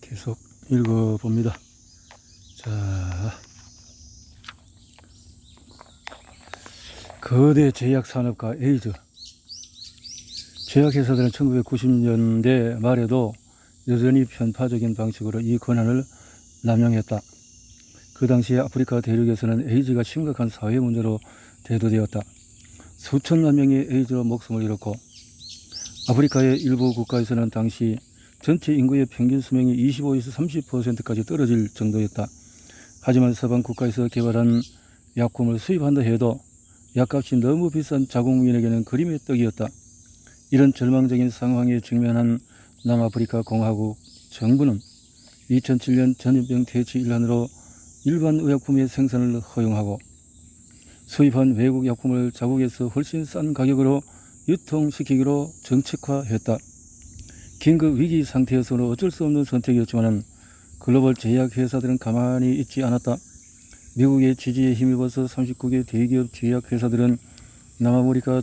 계속 읽어봅니다. 자, 거대 제약산업과 에이즈. 제약회사들은 1990년대 말에도 여전히 편파적인 방식으로 이 권한을 남용했다. 그 당시에 아프리카 대륙에서는 에이즈가 심각한 사회 문제로 대두되었다. 수천만 명이 에이즈로 목숨을 잃었고, 아프리카의 일부 국가에서는 당시 전체 인구의 평균 수명이 25에서 30%까지 떨어질 정도였다. 하지만 서방 국가에서 개발한 약품을 수입한다 해도 약값이 너무 비싼 자국민에게는 그림의 떡이었다. 이런 절망적인 상황에 직면한 남아프리카 공화국 정부는 2007년 전염병 퇴치 일환으로 일반 의약품의 생산을 허용하고 수입한 외국 약품을 자국에서 훨씬 싼 가격으로 유통시키기로 정책화했다. 긴급 위기 상태에서는 어쩔 수 없는 선택이었지만 글로벌 제약회사들은 가만히 있지 않았다. 미국의 지지에 힘입어서 39개 대기업 제약회사들은 남아프리카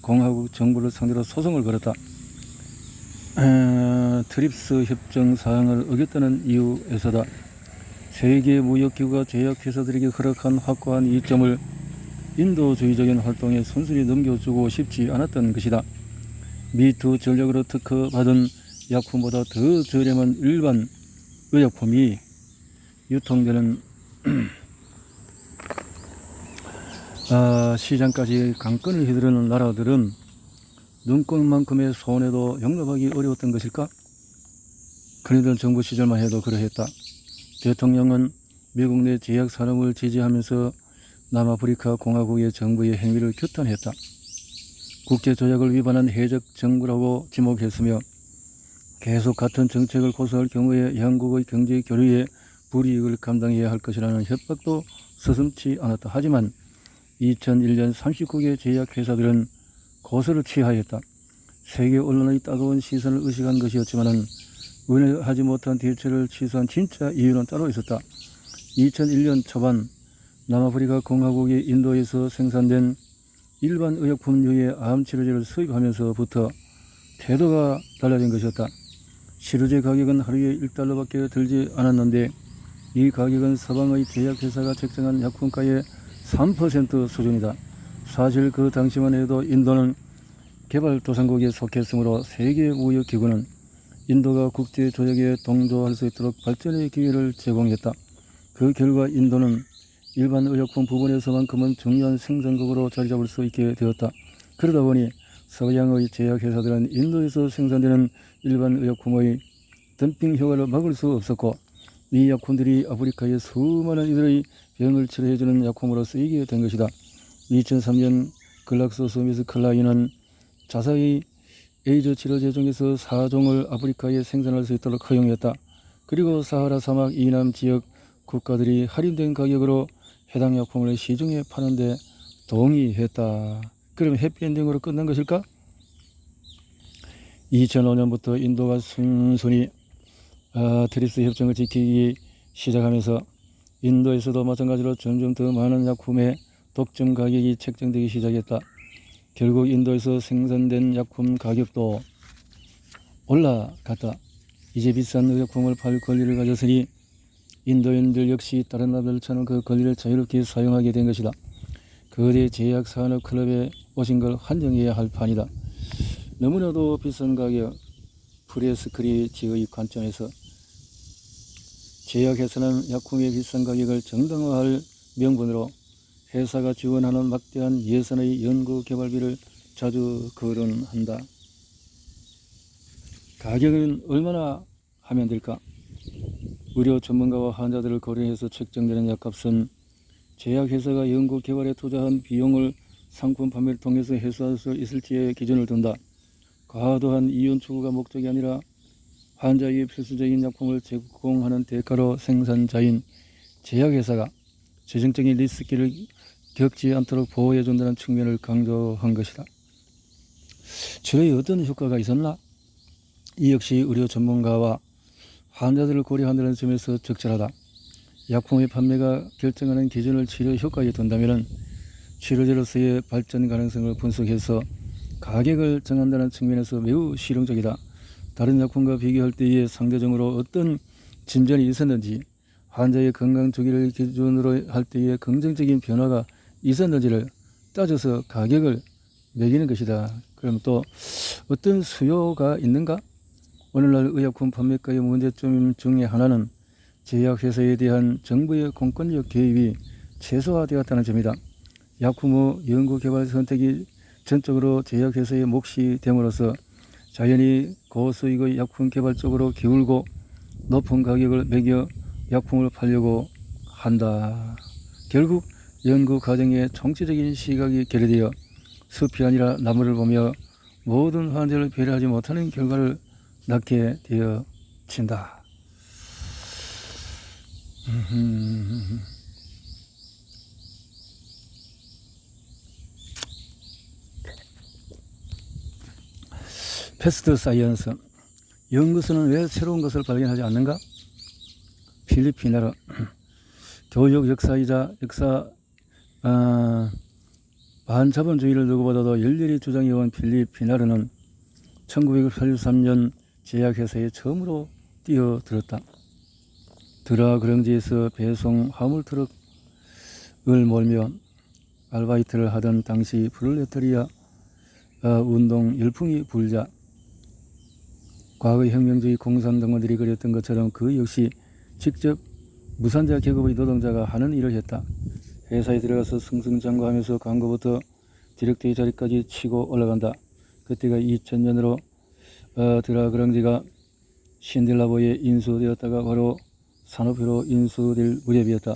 공화국 정부를 상대로 소송을 걸었다. 트립스 협정 사항을 어겼다는 이유에서다. 세계무역기구가 제약회사들에게 허락한 확고한 이점을 인도주의적인 활동에 순순히 넘겨주고 싶지 않았던 것이다. 미투 전략으로 특허받은 약품보다 더 저렴한 일반 의약품이 유통되는 시장까지 강권을 휘두르는 나라들은 눈꽃만큼의 손해도 용납하기 어려웠던 것일까? 클린턴 정부 시절만 해도 그러했다. 대통령은 미국 내 제약 산업을 지지하면서 남아프리카 공화국의 정부의 행위를 규탄했다. 국제조약을 위반한 해적 정부라고 지목했으며 계속 같은 정책을 고수할 경우에 양국의 경제 교류에 불이익을 감당해야 할 것이라는 협박도 서슴지 않았다. 하지만 2001년 39개 제약회사들은 고소를 취하였다. 세계 언론의 따가운 시선을 의식한 것이었지만 은혜하지 못한 대처를 취소한 진짜 이유는 따로 있었다. 2001년 초반 남아프리카 공화국이 인도에서 생산된 일반 의약품류의 암 치료제를 수입하면서부터 태도가 달라진 것이었다. 치료제 가격은 하루에 $1밖에 들지 않았는데 이 가격은 서방의 제약회사가 책정한 약품가의 3% 수준이다. 사실 그 당시만 해도 인도는 개발도상국에 속했으므로 세계무역기구는 인도가 국제조약에 동조할 수 있도록 발전의 기회를 제공했다. 그 결과 인도는 일반 의약품 부분에서만큼은 중요한 생산국으로 자리잡을 수 있게 되었다. 그러다 보니 서양의 제약회사들은 인도에서 생산되는 일반 의약품의 덤핑 효과를 막을 수 없었고 이 약품들이 아프리카의 수많은 이들의 병을 치료해주는 약품으로 쓰이게 된 것이다. 2003년 글락소스미스클라인은 자사의 에이즈 치료제 중에서 4종을 아프리카에 생산할 수 있도록 허용했다. 그리고 사하라 사막 이남 지역 국가들이 할인된 가격으로 해당 약품을 시중에 파는데 동의했다. 그럼 해피엔딩으로 끝난 것일까? 2005년부터 인도가 순순히 트립스 협정을 지키기 시작하면서 인도에서도 마찬가지로 점점 더 많은 약품의 독점 가격이 책정되기 시작했다. 결국 인도에서 생산된 약품 가격도 올라갔다. 이제 비싼 의약품을 팔 권리를 가졌으니 인도인들 역시 다른 나라들처럼 그 권리를 자유롭게 사용하게 된 것이다. 거대 제약산업 클럽에 오신 걸 환영해야 할 판이다. 너무나도 비싼 가격, 프레스크리지의 관점에서 제약회사는 약품의 비싼 가격을 정당화할 명분으로 회사가 지원하는 막대한 예산의 연구개발비를 자주 거론한다. 가격은 얼마나 하면 될까? 의료 전문가와 환자들을 고려해서 책정되는 약값은 제약회사가 연구개발에 투자한 비용을 상품 판매를 통해서 회수할 수 있을지에 기준을 둔다. 과도한 이윤 추구가 목적이 아니라 환자에게 필수적인 약품을 제공하는 대가로 생산자인 제약회사가 재정적인 리스크를 겪지 않도록 보호해준다는 측면을 강조한 것이다. 치료에 어떤 효과가 있었나? 이 역시 의료 전문가와 환자들을 고려한다는 점에서 적절하다. 약품의 판매가 결정하는 기준을 치료 효과에 둔다면 치료제로서의 발전 가능성을 분석해서 가격을 정한다는 측면에서 매우 실용적이다. 다른 약품과 비교할 때에 상대적으로 어떤 진전이 있었는지, 환자의 건강 주기를 기준으로 할 때에 긍정적인 변화가 있었는지를 따져서 가격을 매기는 것이다. 그럼 또 어떤 수요가 있는가? 오늘날 의약품 판매가의 문제점 중에 하나는 제약회사에 대한 정부의 공권력 개입이 최소화되었다는 점이다. 약품의 연구개발 선택이 전적으로 제약회사의 몫이 됨으로써 자연히 고수익의 약품 개발 쪽으로 기울고 높은 가격을 매겨 약품을 팔려고 한다. 결국 연구 과정에 정치적인 시각이 결여되어 숲이 아니라 나무를 보며 모든 환자를 배려하지 못하는 결과를 낳게 되어진다. 패스트 사이언스. 연구소는 왜 새로운 것을 발견하지 않는가? 필립 피나르. 교육 역사이자 반자본주의를 누구보다도 열렬히 주장해온 필립 피나르는 1983년 제약회사에 처음으로 뛰어들었다. 드라그렁지에서 배송 화물트럭을 몰며 아르바이트를 하던 당시 프롤레타리아 운동 열풍이 불자 과거 혁명주의 공산당원들이 그렸던 것처럼 그 역시 직접 무산자 계급의 노동자가 하는 일을 했다. 회사에 들어가서 승승장구하면서 광고부터 디렉터의 자리까지 치고 올라간다. 그때가 2000년으로 드라그랑지가 신딜라보에 인수되었다가 바로 산업회로 인수될 무렵이었다.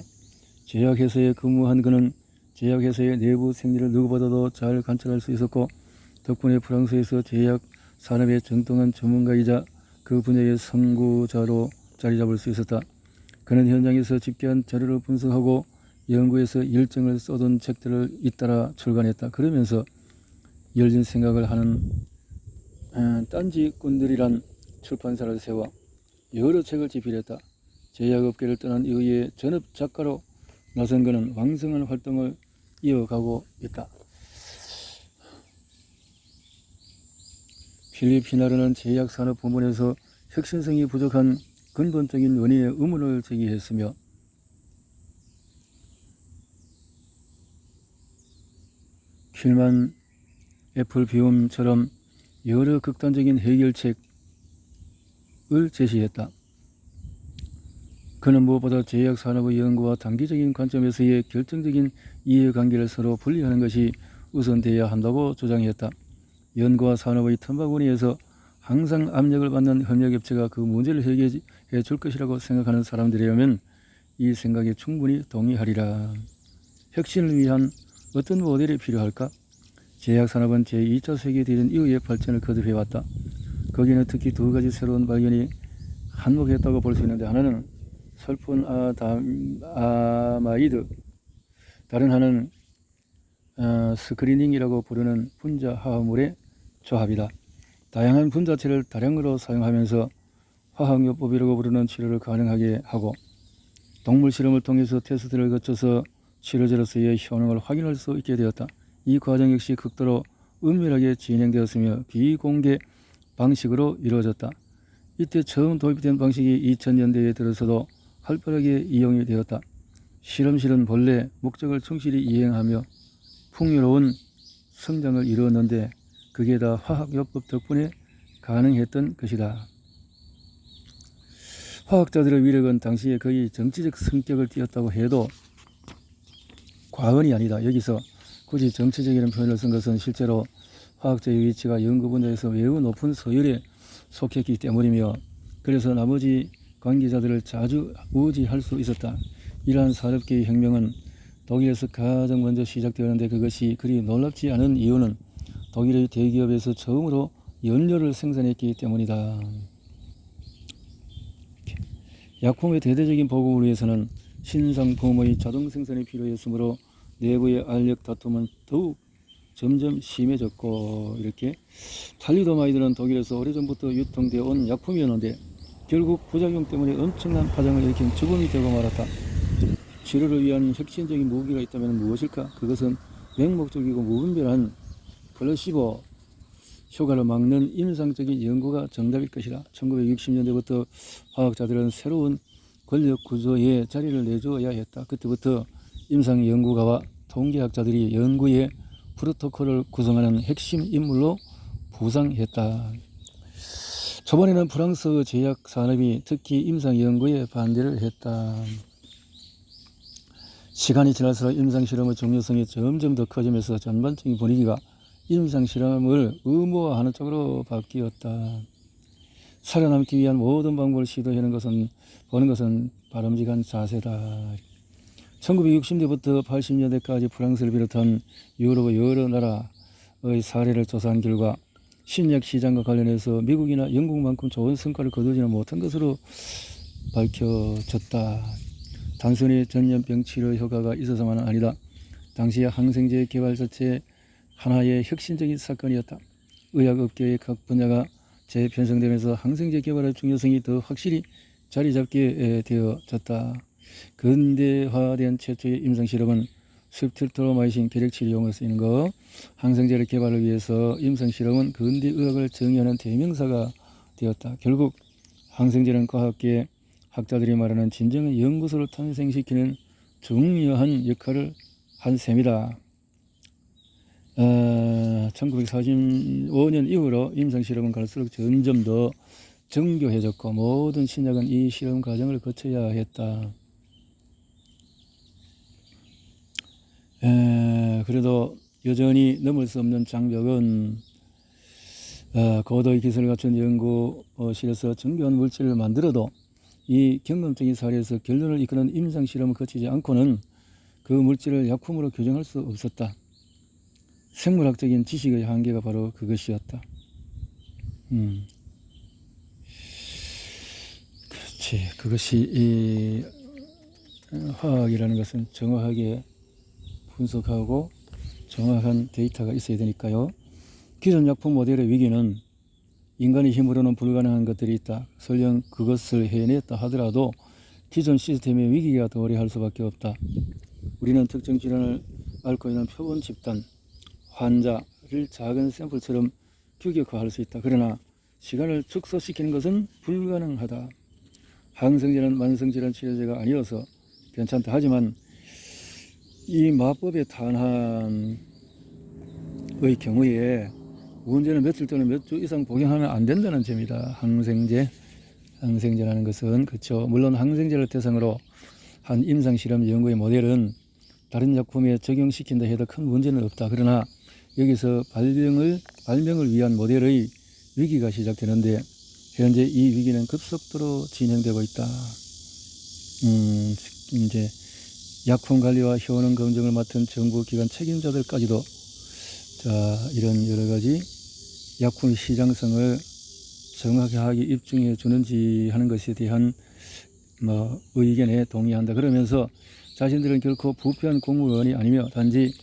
제약회사에 근무한 그는 제약회사의 내부 생리를 누구보다도 잘 관찰할 수 있었고 덕분에 프랑스에서 제약 산업의 정통한 전문가이자 그 분야의 선구자로 자리 잡을 수 있었다. 그는 현장에서 집계한 자료를 분석하고 연구에서 열정을 쏟은 책들을 잇따라 출간했다. 그러면서 열린 생각을 하는 딴지꾼들이란 출판사를 세워 여러 책을 집필했다. 제약업계를 떠난 이후에 전업 작가로 나선 그는 왕성한 활동을 이어가고 있다. 필립 피나르는 제약산업 부문에서 혁신성이 부족한 근본적인 원인의 의문을 제기했으며 킬만 애플 비움처럼 여러 극단적인 해결책을 제시했다. 그는 무엇보다 제약산업의 연구와 단기적인 관점에서의 결정적인 이해관계를 서로 분리하는 것이 우선되어야 한다고 주장했다. 연구와 산업의 틈바구니에서 항상 압력을 받는 협력업체가 그 문제를 해결해 줄 것이라고 생각하는 사람들이라면 이 생각에 충분히 동의하리라. 혁신을 위한 어떤 모델이 필요할까? 제약산업은 제2차 세계대전 이후의 발전을 거듭해왔다. 거기는 특히 두 가지 새로운 발견이 한몫했다고 볼 수 있는데, 하나는 설폰 아마이드, 다른 하나는 스크리닝이라고 부르는 분자 화합물의 조합이다. 다양한 분자체를 다량으로 사용하면서 화학요법이라고 부르는 치료를 가능하게 하고 동물 실험을 통해서 테스트를 거쳐서 치료제로서의 효능을 확인할 수 있게 되었다. 이 과정 역시 극도로 은밀하게 진행되었으며 비공개 방식으로 이루어졌다. 이때 처음 도입된 방식이 2000년대에 들어서도 활발하게 이용이 되었다. 실험실은 본래 목적을 충실히 이행하며 풍요로운 성장을 이루었는데 그게 다 화학요법 덕분에 가능했던 것이다. 화학자들의 위력은 당시에 거의 정치적 성격을 띠었다고 해도 과언이 아니다. 여기서 굳이 정치적이라는 표현을 쓴 것은 실제로 화학자의 위치가 연구 분야에서 매우 높은 서열에 속했기 때문이며 그래서 나머지 관계자들을 자주 우지할 수 있었다. 이러한 산업계의 혁명은 독일에서 가장 먼저 시작되었는데 그것이 그리 놀랍지 않은 이유는 독일의 대기업에서 처음으로 연료를 생산했기 때문이다. 약품의 대대적인 보급을 위해서는 신상품의 자동 생산이 필요했으므로 내부의 알력 다툼은 더욱 점점 심해졌고, 이렇게 탈리도마이드는 독일에서 오래전부터 유통되어 온 약품이었는데 결국 부작용 때문에 엄청난 파장을 일으킨 죽음이 되고 말았다. 치료를 위한 혁신적인 무기가 있다면 무엇일까? 그것은 맹목적이고 무분별한 플라시보 효과를 막는 임상적인 연구가 정답일 것이다. 1960년대부터 화학자들은 새로운 권력 구조에 자리를 내주어야 했다. 그때부터 임상 연구가와 통계학자들이 연구의 프로토콜을 구성하는 핵심 인물로 부상했다. 초반에는 프랑스 제약 산업이 특히 임상 연구에 반대를 했다. 시간이 지날수록 임상실험의 중요성이 점점 더 커지면서 전반적인 분위기가 임상실험을 의무화하는 쪽으로 바뀌었다. 살아남기 위한 모든 방법을 시도하는 것은 보는 것은 바람직한 자세다. 1960년대부터 80년대까지 프랑스를 비롯한 유럽의 여러 나라의 사례를 조사한 결과 신약 시장과 관련해서 미국이나 영국만큼 좋은 성과를 거두지는 못한 것으로 밝혀졌다. 단순히 전염병 치료 효과가 있어서만은 아니다. 당시 항생제 개발 자체 하나의 혁신적인 사건이었다. 의학업계의 각 분야가 재편성되면서 항생제 개발의 중요성이 더 확실히 자리 잡게 되어졌다. 근대화된 최초의 임상실험은 스틸트로마이신 결핵치료용으로 쓰이는 것, 항생제를 개발을 위해서 임상실험은 근대의학을 정의하는 대명사가 되었다. 결국 항생제는 과학계 학자들이 말하는 진정한 연구소를 탄생시키는 중요한 역할을 한 셈이다. 1945년 이후로 임상실험은 갈수록 점점 더 정교해졌고 모든 신약은 이 실험 과정을 거쳐야 했다. 그래도 여전히 넘을 수 없는 장벽은 고도의 기술을 갖춘 연구실에서 정교한 물질을 만들어도 이 경험적인 사례에서 결론을 이끄는 임상실험을 거치지 않고는 그 물질을 약품으로 규정할 수 없었다. 생물학적인 지식의 한계가 바로 그것이었다. 그렇지. 그것이 이 화학이라는 것은 정확하게 분석하고 정확한 데이터가 있어야 되니까요. 기존 약품 모델의 위기는 인간의 힘으로는 불가능한 것들이 있다. 설령 그것을 해냈다 하더라도 기존 시스템의 위기가 도래할 수밖에 없다. 우리는 특정 질환을 앓고 있는 표본 집단, 환자를 작은 샘플처럼 규격화할 수 있다. 그러나 시간을 축소시키는 것은 불가능하다. 항생제는 만성질환 치료제가 아니어서 괜찮다. 하지만 이 마법의 탄환의 경우에 문제는 며칠 또는 몇 주 이상 복용하면 안 된다는 점이다. 항생제라는 것은 그렇죠. 물론 항생제를 대상으로 한 임상실험 연구의 모델은 다른 약품에 적용시킨다 해도 큰 문제는 없다. 그러나 여기서 발명을 위한 모델의 위기가 시작되는데 현재 이 위기는 급속도로 진행되고 있다. 이제 약품 관리와 효능 검증을 맡은 정부 기관 책임자들까지도 이런 여러 가지 약품의 시장성을 정확하게 입증해 주는지 하는 것에 대한 의견에 동의한다. 그러면서 자신들은 결코 부패한 공무원이 아니며 단지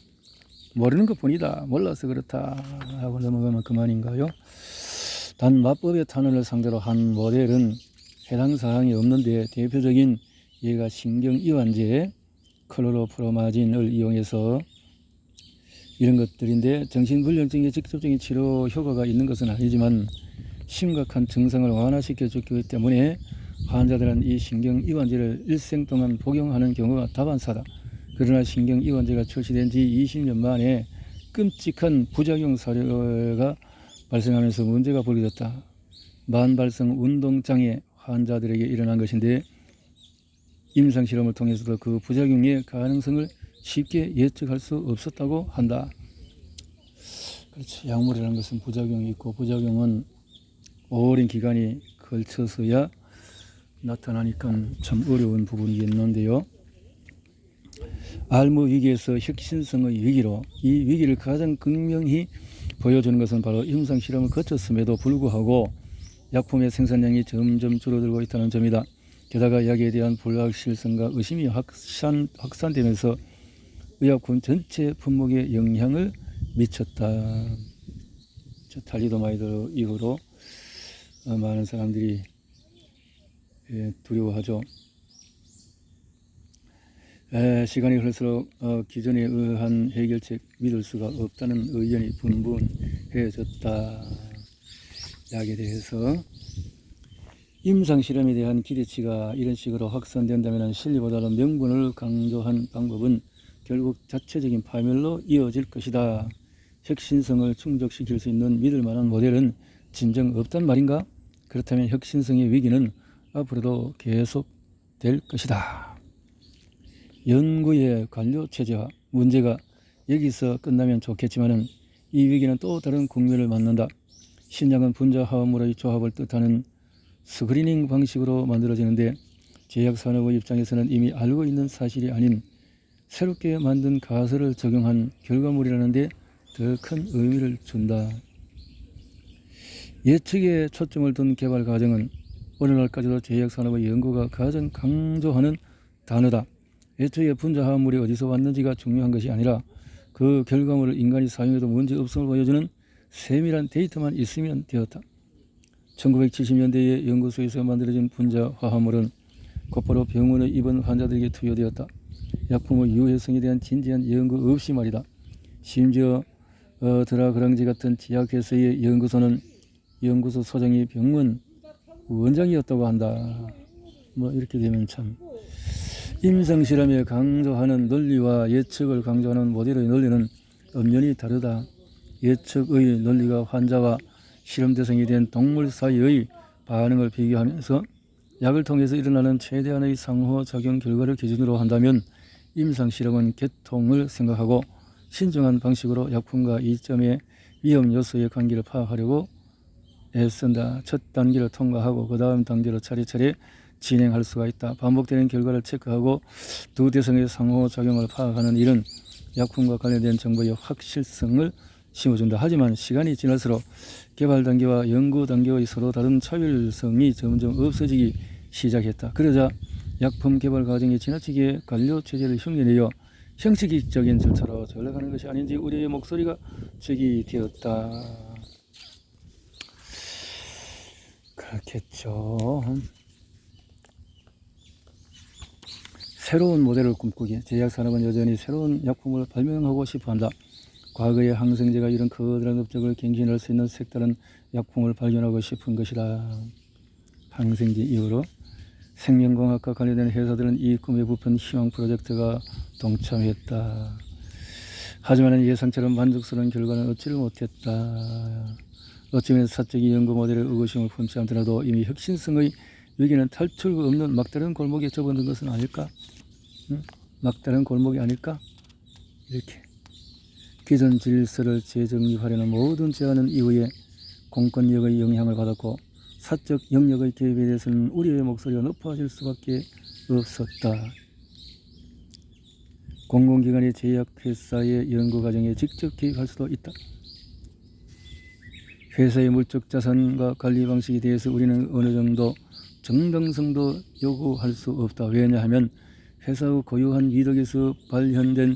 모르는 것뿐이다. 몰라서 그렇다 하고 넘어가면 그만인가요? 단 마법의 탄원을 상대로 한 모델은 해당 사항이 없는데 대표적인 예가 신경이완제 클로로프로마진을 이용해서 이런 것들인데 정신불량증의 직접적인 치료 효과가 있는 것은 아니지만 심각한 증상을 완화시켜 주기 때문에 환자들은 이 신경이완제를 일생 동안 복용하는 경우가 다반사다. 그러나 신경이완제가 출시된 지 20년 만에 끔찍한 부작용 사례가 발생하면서 문제가 불거졌다. 만발성 운동장애 환자들에게 일어난 것인데 임상실험을 통해서도 그 부작용의 가능성을 쉽게 예측할 수 없었다고 한다. 그렇지. 약물이라는 것은 부작용이 있고 부작용은 오랜 기간이 걸쳐서야 나타나니까 참 어려운 부분이겠는데요. 알무 위기에서 혁신성의 위기로 이 위기를 가장 극명히 보여주는 것은 바로 임상실험을 거쳤음에도 불구하고 약품의 생산량이 점점 줄어들고 있다는 점이다. 게다가 약에 대한 불확실성과 의심이 확산되면서 의약품 전체 품목에 영향을 미쳤다. 탈리도마이드 이후로 많은 사람들이 두려워하죠. 시간이 흐를수록 기존에 의한 해결책 믿을 수가 없다는 의견이 분분해졌다. 약에 대해서 임상실험에 대한 기대치가 이런 식으로 확산된다면 실리보다는 명분을 강조한 방법은 결국 자체적인 파멸로 이어질 것이다. 혁신성을 충족시킬 수 있는 믿을 만한 모델은 진정 없단 말인가? 그렇다면 혁신성의 위기는 앞으로도 계속될 것이다. 연구의 관료체제화 문제가 여기서 끝나면 좋겠지만 이 위기는 또 다른 국면을 맞는다. 신약은 분자 화합물의 조합을 뜻하는 스크리닝 방식으로 만들어지는데 제약산업의 입장에서는 이미 알고 있는 사실이 아닌 새롭게 만든 가설을 적용한 결과물이라는 데 더 큰 의미를 준다. 예측에 초점을 둔 개발 과정은 오늘날까지도 제약산업의 연구가 가장 강조하는 단어다. 애초에 분자 화합물이 어디서 왔는지가 중요한 것이 아니라 그 결과물을 인간이 사용해도 문제없음을 보여주는 세밀한 데이터만 있으면 되었다. 1970년대에 연구소에서 만들어진 분자 화합물은 곧바로 병원에 입원 환자들에게 투여되었다. 약품의 유해성에 대한 진지한 연구 없이 말이다. 심지어 드라그랑지 같은 제약회사의 연구소 소장이 병원 원장이었다고 한다. 뭐 이렇게 되면 참 임상실험에 강조하는 논리와 예측을 강조하는 모델의 논리는 엄연히 다르다. 예측의 논리가 환자와 실험 대상이 된 동물 사이의 반응을 비교하면서 약을 통해서 일어나는 최대한의 상호작용 결과를 기준으로 한다면 임상실험은 개통을 생각하고 신중한 방식으로 약품과 이점의 위험 요소의 관계를 파악하려고 애쓴다. 첫 단계를 통과하고 그 다음 단계로 차례차례 진행할 수가 있다. 반복되는 결과를 체크하고 두 대상의 상호작용을 파악하는 일은 약품과 관련된 정보의 확실성을 심어준다. 하지만 시간이 지날수록 개발 단계와 연구 단계의 서로 다른 차별성이 점점 없어지기 시작했다. 그러자 약품 개발 과정이 지나치게 관료체제를 흉내내어 형식적인 절차로 전락하는 것이 아닌지 우리의 목소리가 제기되었다. 그렇겠죠. 새로운 모델을 꿈꾸기. 제약산업은 여전히 새로운 약품을 발명하고 싶어한다. 과거의 항생제가 이런 커다란 업적을 갱신할 수 있는 색다른 약품을 발견하고 싶은 것이다. 항생제 이후로 생명공학과 관련된 회사들은 이 꿈에 부푼 희망 프로젝트가 동참했다. 하지만 예상처럼 만족스러운 결과는 얻지를 못했다. 어쩌면 사적인 연구 모델의 의구심을 품지 않더라도 이미 혁신성의 위기는 탈출구 없는 막다른 골목에 접어든 것은 아닐까? 막다른 골목이 아닐까? 이렇게 기존 질서를 재정립하려는 모든 제안은 이후에 공권력의 영향을 받았고 사적 영역의 개입에 대해서는 우리의 목소리가 높아질 수밖에 없었다. 공공기관이 제약회사의 연구과정에 직접 개입할 수도 있다. 회사의 물적 자산과 관리 방식에 대해서 우리는 어느 정도 정당성도 요구할 수 없다. 왜냐하면 회사의 고유한 이득에서 발현된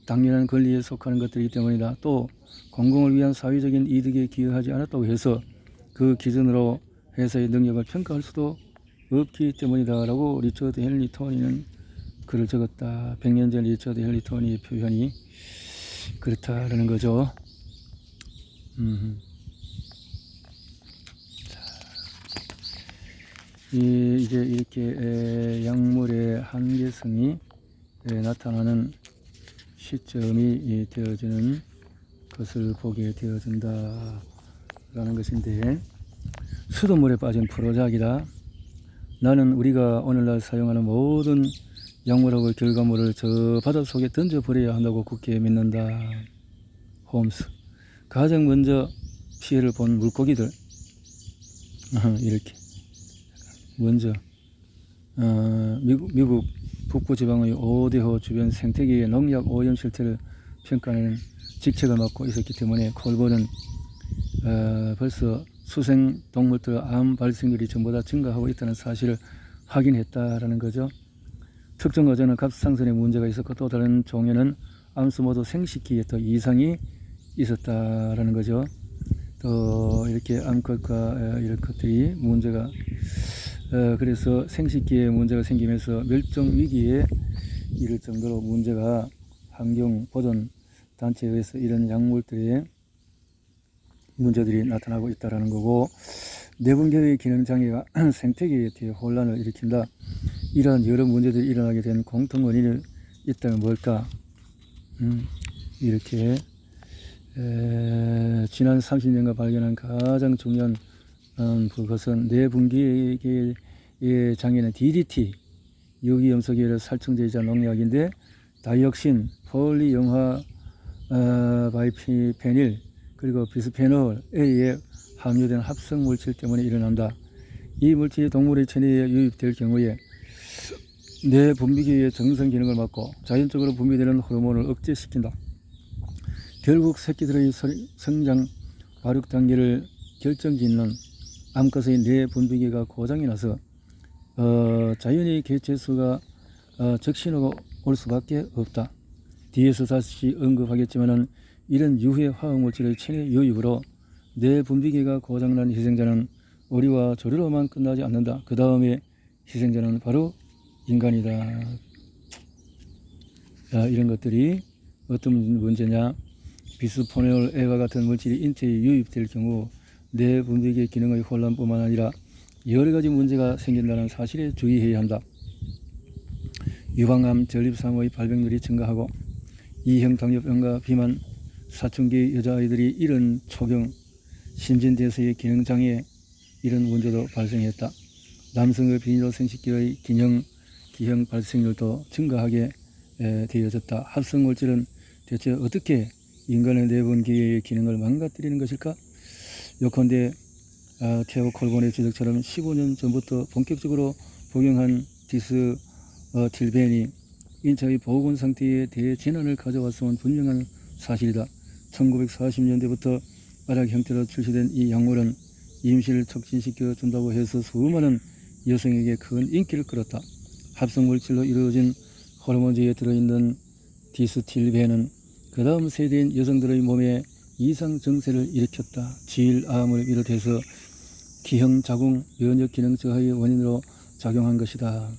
당연한 권리에 속하는 것들이기 때문이다. 또 공공을 위한 사회적인 이득에 기여하지 않았다고 해서 그 기준으로 회사의 능력을 평가할 수도 없기 때문이다 라고 리처드 헨리 토니는 글을 적었다. 100년 전 리처드 헨리 토니의 표현이 그렇다라는 거죠. 이제 이렇게 약물의 한계성이 나타나는 시점이 되어지는 것을 보게 되어진다라는 것인데, 수돗물에 빠진 프로작이다. 나는 우리가 오늘날 사용하는 모든 약물하고 결과물을 저 바닷속에 던져버려야 한다고 굳게 믿는다. 홈스. 가장 먼저 피해를 본 물고기들, 이렇게 먼저 미국 북부지방의 오데호 주변 생태계의 농약 오염 실태를 평가하는 직책을 맡고 있었기 때문에 콜버는 벌써 수생 동물들 암 발생률이 전부 다 증가하고 있다는 사실을 확인했다라는 거죠. 특정 어종은 갑상선에 문제가 있었고 또 다른 종에는 암수 모두 생식기에 더 이상이 있었다라는 거죠. 또 이렇게 암컷과 이런 것들이 문제가 그래서 생식기에 문제가 생기면서 멸종 위기에 이를 정도로 문제가 환경보전 단체에 의해서 이런 약물들의 문제들이 나타나고 있다는 거고, 내분계의 기능장애가 생태계에 대혼란을 일으킨다. 이러한 여러 문제들이 일어나게 된 공통 원인이 있다면 뭘까? 이렇게 지난 30년간 발견한 가장 중요한 그것은 내분기계의 장애는 DDT, 유기염소계열 살충제이자 농약인데, 다이옥신, 폴리영화 바이페닐, 그리고 비스페놀 A에 함유된 합성 물질 때문에 일어난다. 이 물질이 동물의 체내에 유입될 경우에 뇌 분비계의 정상 기능을 막고 자연적으로 분비되는 호르몬을 억제시킨다. 결국 새끼들의 성장 발육 단계를 결정짓는 암컷의 뇌 분비계가 고장이 나서 자연의 개체수가 적신호가 올 수밖에 없다. 뒤에서 다시 언급하겠지만은 이런 유해 화학물질의 체내 유입으로 뇌 분비계가 고장난 희생자는 어리와 조리로만 끝나지 않는다. 그 다음에 희생자는 바로 인간이다. 이런 것들이 어떤 문제냐? 비스포놀 A와 같은 물질이 인체에 유입될 경우 뇌 분비계 기능의 혼란뿐만 아니라 여러 가지 문제가 생긴다는 사실에 주의해야 한다. 유방암, 전립선의 발병률이 증가하고 이형 당뇨병과 비만, 사춘기 여자아이들이 이런 초경, 신진대사의 기능장애 이런 문제도 발생했다. 남성의 비뇨 생식기의 기형 발생률도 증가하게 되어졌다. 합성물질은 대체 어떻게 인간의 내분기의 기능을 망가뜨리는 것일까? 요컨대 테오 콜본의 주적처럼 15년 전부터 본격적으로 복용한 디스틸벤이 인체의 보건 상태에 대재난을 가져왔음은 분명한 사실이다. 1940년대부터 알약 형태로 출시된 이 약물은 임신을 촉진시켜 준다고 해서 수많은 여성에게 큰 인기를 끌었다. 합성물질로 이루어진 호르몬제에 들어있는 디스틸벤은 그 다음 세대인 여성들의 몸에 이상 증세를 일으켰다. 질암을 비롯해서 기형 자궁 면역 기능 저하의 원인으로 작용한 것이다.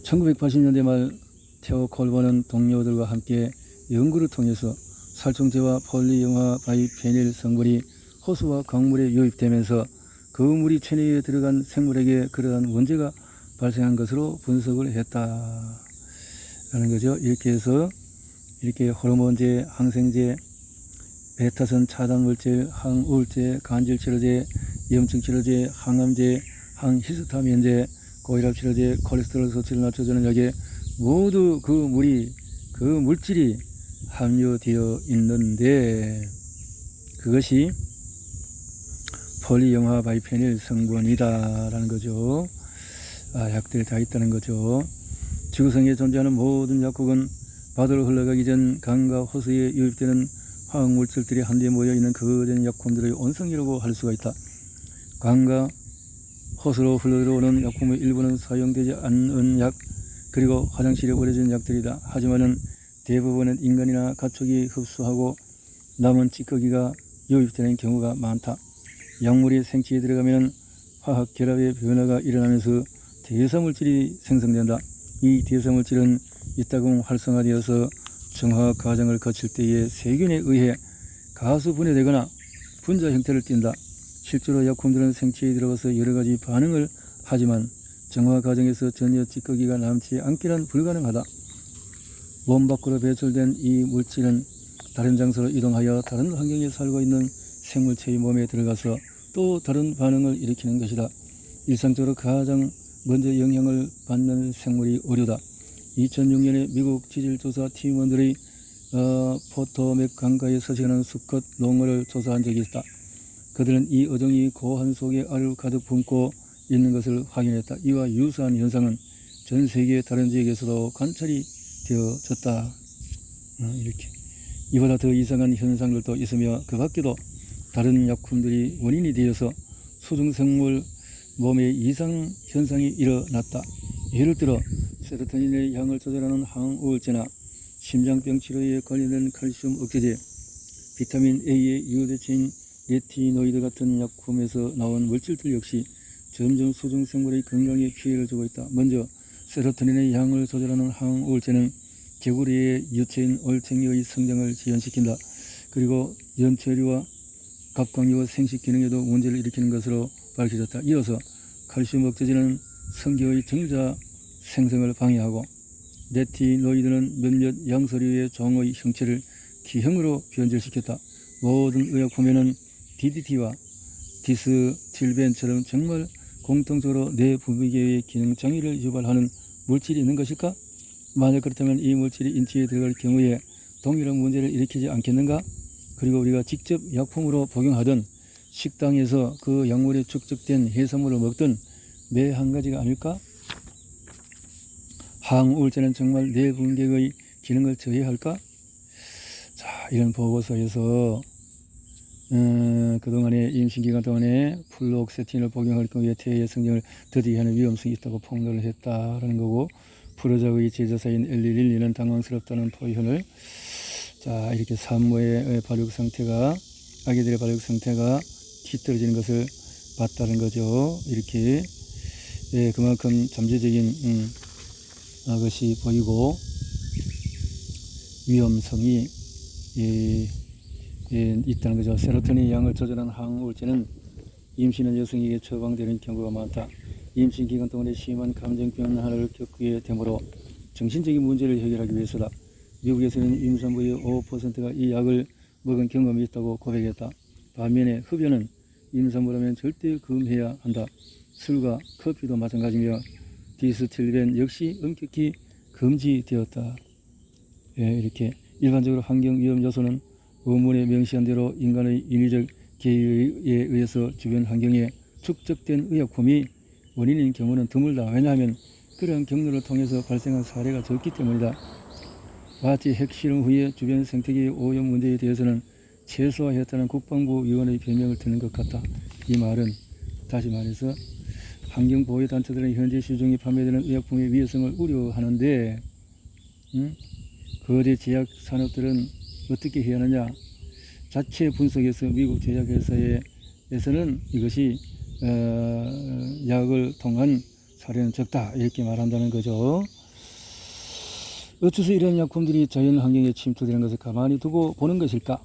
1980년대 말 테오 콜본은 동료들과 함께 연구를 통해서 살충제와 폴리영화 바이페닐 성분이 호수와 강물에 유입되면서 그 물이 체내에 들어간 생물에게 그러한 문제가 발생한 것으로 분석을 했다라는 거죠. 이렇게 해서 이렇게 호르몬제, 항생제, 베타선 차단물질, 항우울제, 간질치료제, 염증치료제, 항암제, 항히스타민제, 고혈압치료제, 콜레스테롤 수치를 낮춰주는 약에 모두 그 물질이 함유되어 있는데 그것이 폴리영화 바이페닐 성분이다라는 거죠. 약들이 다 있다는 거죠. 지구상에 존재하는 모든 약국은 바다로 흘러가기 전 강과 호수에 유입되는 화학물질들이 한데 모여있는 거대한 약품들의 원성이라고 할 수가 있다. 강과 호수로 흘러들어오는 약품의 일부는 사용되지 않는 약, 그리고 화장실에 버려진 약들이다. 하지만은 대부분은 인간이나 가축이 흡수하고 남은 찌꺼기가 유입되는 경우가 많다. 약물이 생체에 들어가면 화학 결합의 변화가 일어나면서 대사물질이 생성된다. 이 대사물질은 이따금 활성화되어서 정화 과정을 거칠 때에 세균에 의해 가수 분해되거나 분자 형태를 띈다. 실제로 약품들은 생체에 들어가서 여러 가지 반응을 하지만 정화 과정에서 전혀 찌꺼기가 남지 않기는 불가능하다. 몸 밖으로 배출된 이 물질은 다른 장소로 이동하여 다른 환경에 살고 있는 생물체의 몸에 들어가서 또 다른 반응을 일으키는 것이다. 일상적으로 가장 먼저 영향을 받는 생물이 어류다. 2006년에 미국 지질조사 팀원들의 포토맥 강가에 서식하는 수컷 농어를 조사한 적이 있다. 그들은 이 어종이 고한 속에 알을 가득 품고 있는 것을 확인했다. 이와 유사한 현상은 전 세계 다른 지역에서도 관찰이 되어졌다. 이렇게 이보다 더 이상한 현상들도 있으며 그 밖에도 다른 약품들이 원인이 되어서 수중생물 몸에 이상 현상이 일어났다. 예를 들어 세로토닌의 양을 조절하는 항우울제나 심장병 치료에 관련된 칼슘 억제제, 비타민 A의 유대체인 레티노이드 같은 약품에서 나온 물질들 역시 점점 수중생물의 건강에 피해를 주고 있다. 먼저 세로토닌의 양을 조절하는 항우울제는 개구리의 유체인 올챙이의 성장을 지연시킨다. 그리고 연체류와 갑각류와 생식 기능에도 문제를 일으키는 것으로 밝혀졌다. 이어서 칼슘 억제제는 성기의 정자 생성을 방해하고 레티노이드는 몇몇 양서류의 종의 형체를 기형으로 변질시켰다. 모든 의약품에는 DDT와 디스틸벤처럼 정말 공통적으로 뇌 분비계의 기능 장애를 유발하는 물질이 있는 것일까? 만약 그렇다면 이 물질이 인체에 들어갈 경우에 동일한 문제를 일으키지 않겠는가? 그리고 우리가 직접 약품으로 복용하던 식당에서 그 약물에 축적된 해산물을 먹던 매 한 가지가 아닐까? 항우울제는 정말 뇌 분계의 기능을 저해할까? 자, 이런 보고서에서 그동안에 임신기간 동안에 플록세틴을 복용할 경우에 태의 성장을 더디게 하는 위험성이 있다고 폭로를 했다라는 거고, 프로자의 제자사인 엘리릴리는 당황스럽다는 표현을, 자, 이렇게 산모의 발육 상태가, 아기들의 발육 상태가 뒤떨어지는 것을 봤다는 거죠. 이렇게 그만큼 잠재적인 것이 보이고 위험성이 있다는 거죠. 세로토닌 양을 조절한 항우울제는 임신한 여성에게 처방되는 경우가 많다. 임신 기간 동안에 심한 감정 변화를 겪게 되므로 정신적인 문제를 해결하기 위해서다. 미국에서는 임산부의 5%가 이 약을 먹은 경험이 있다고 고백했다. 반면에 흡연은 임산부라면 절대 금해야 한다. 술과 커피도 마찬가지며 디스틸벤 역시 엄격히 금지되었다. 이렇게 일반적으로 환경 위험 요소는 원문에 명시한 대로 인간의 인위적 개입에 의해서 주변 환경에 축적된 의약품이 원인인 경우는 드물다. 왜냐하면 그러한 경로를 통해서 발생한 사례가 적기 때문이다. 마치 핵실험 후에 주변 생태계의 오염 문제에 대해서는 최소화했다는 국방부위원의 변명을 듣는 것 같다. 이 말은 다시 말해서 환경보호단체들은 현재 시중에 판매되는 의약품의 위해성을 우려하는데 거대 제약 산업들은 어떻게 해야 하느냐. 자체 분석해서 미국 제약회사에서는 이것이 약을 통한 사례는 적다 이렇게 말한다는 거죠. 어째서 이런 약품들이 자연 환경에 침투되는 것을 가만히 두고 보는 것일까?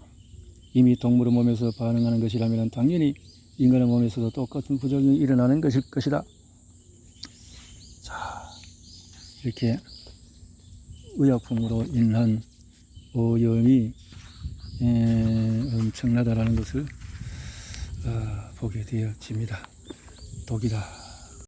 이미 동물의 몸에서 반응하는 것이라면 당연히 인간의 몸에서도 똑같은 부작용이 일어나는 것일 것이다. 자, 이렇게 의약품으로 인한 오염이 엄청나다라는 것을 보게 되어집니다. 독이다.